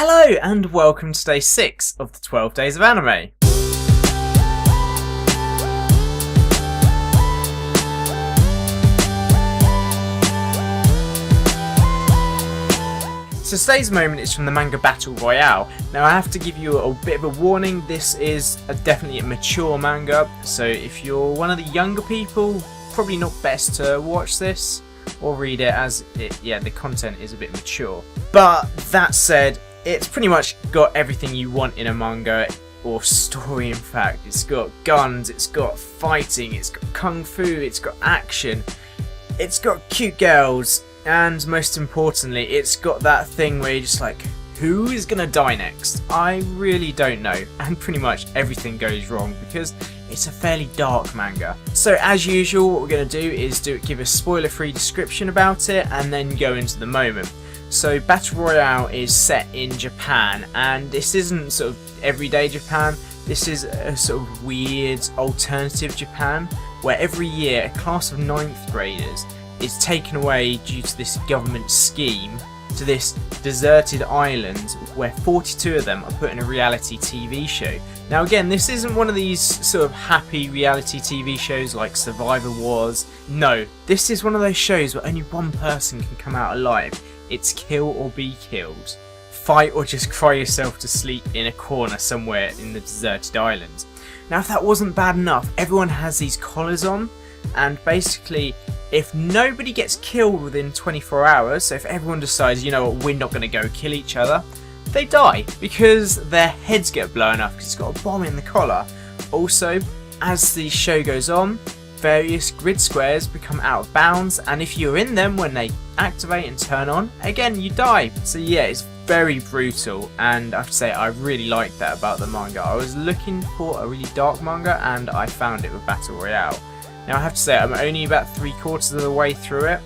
Hello and welcome to day 6 of the 12 days of anime. So today's moment is from the manga Battle Royale. Now I have to give you a bit of a warning, this is definitely a mature manga, so if you're one of the younger people, probably not best to watch this or read it, as the content is a bit mature. But that said, it's pretty much got everything you want in a manga, or story in fact. It's got guns, it's got fighting, it's got kung fu, it's got action, it's got cute girls, and most importantly, it's got that thing where you're just like, who is gonna die next? I really don't know, and pretty much everything goes wrong because it's a fairly dark manga. So as usual, what we're gonna do is give a spoiler-free description about it and then go into the moment. So Battle Royale is set in Japan, and this isn't sort of everyday Japan, this is a sort of weird alternative Japan where every year a class of 9th graders is taken away due to this government scheme to this deserted island where 42 of them are put in a reality TV show. Now again, this isn't one of these sort of happy reality TV shows like Survivor Wars. No, this is one of those shows where only one person can come out alive. It's kill or be killed. Fight or just cry yourself to sleep in a corner somewhere in the deserted island. Now if that wasn't bad enough, everyone has these collars on, and basically if nobody gets killed within 24 hours, so if everyone decides, you know what, we're not going to go kill each other, they die because their heads get blown up because it's got a bomb in the collar. Also, as the show goes on, various grid squares become out of bounds, and if you're in them when they activate and turn on, again you die. So yeah, it's very brutal, and I have to say I really like that about the manga. I was looking for a really dark manga and I found it with Battle Royale. Now I have to say I'm only about 3/4 of the way through it.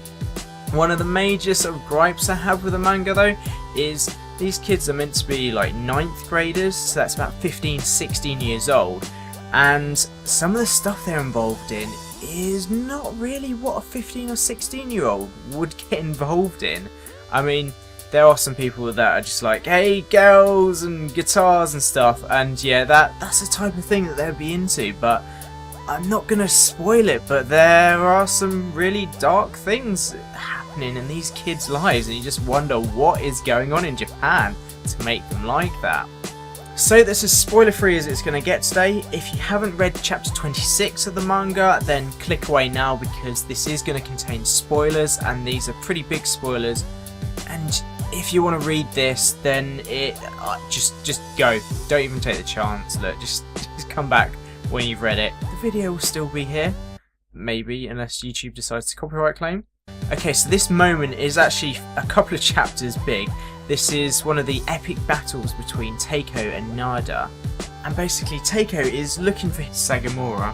One of the major sort of gripes I have with the manga though is these kids are meant to be like 9th graders, so that's about 15-16 years old, and some of the stuff they're involved in is not really what a 15 or 16 year old would get involved in. I mean, there are some people that are just like, hey, girls and guitars and stuff, and yeah, that's the type of thing that they'll be into, but I'm not gonna spoil it, but there are some really dark things happening in these kids' lives, and you just wonder what is going on in Japan to make them like that. So that's as spoiler free as it's going to get today. If you haven't read chapter 26 of the manga, then click away now because this is going to contain spoilers, and these are pretty big spoilers. And if you want to read this, then just go. Don't even take the chance. Look, just come back when you've read it. The video will still be here, maybe, unless YouTube decides to copyright claim. Okay, so this moment is actually a couple of chapters big. This is one of the epic battles between Teiko and Nada. And basically Teiko is looking for Sagamura,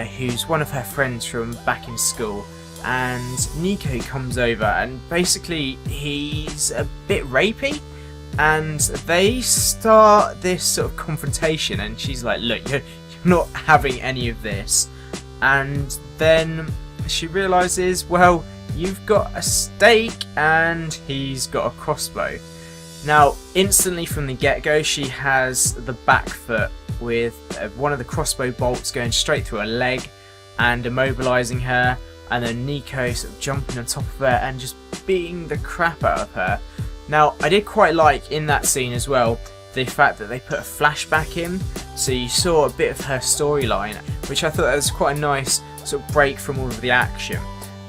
who's one of her friends from back in school. And Nico comes over, and basically he's a bit rapey. And they start this sort of confrontation, and she's like, look, you're not having any of this. And then she realises, well, you've got a stake and he's got a crossbow. Now, instantly from the get-go, she has the back foot with one of the crossbow bolts going straight through her leg and immobilising her, and then Nico sort of jumping on top of her and just beating the crap out of her. Now, I did quite like in that scene as well the fact that they put a flashback in, so you saw a bit of her storyline, which I thought was quite a nice sort of break from all of the action.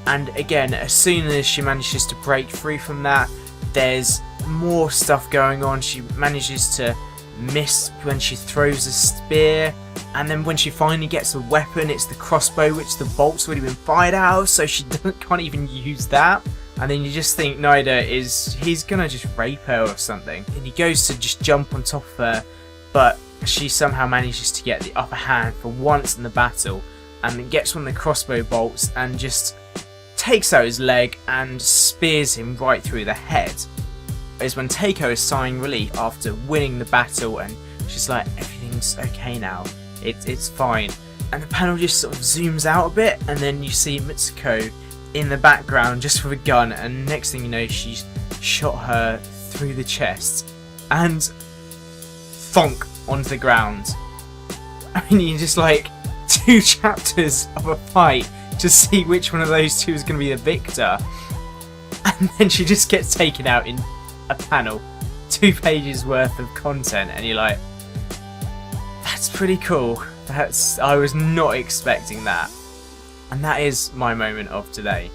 And again, as soon as she manages to break free from that, there's more stuff going on. She manages to miss when she throws a spear, and then when she finally gets a weapon, it's the crossbow which the bolt's already been fired out of, so she can't even use that. And then you just think he's gonna just rape her or something, and he goes to just jump on top of her, but she somehow manages to get the upper hand for once in the battle, and then gets one of the crossbow bolts and just takes out his leg and spears him right through the head. Is when Teiko is sighing relief after winning the battle, and she's like, everything's okay now, it's fine. And the panel just sort of zooms out a bit, and then you see Mitsuko in the background just with a gun, and next thing you know, she's shot her through the chest. and thonk onto the ground. I mean, you just like 2 chapters of a fight to see which one of those two is going to be the victor, and then she just gets taken out in a panel. 2 pages worth of content, and you're like, that's pretty cool. I was not expecting that. And that is my moment of today.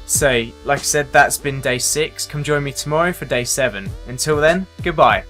So, like I said, that's been day 6. Come join me tomorrow for day 7. Until then, goodbye.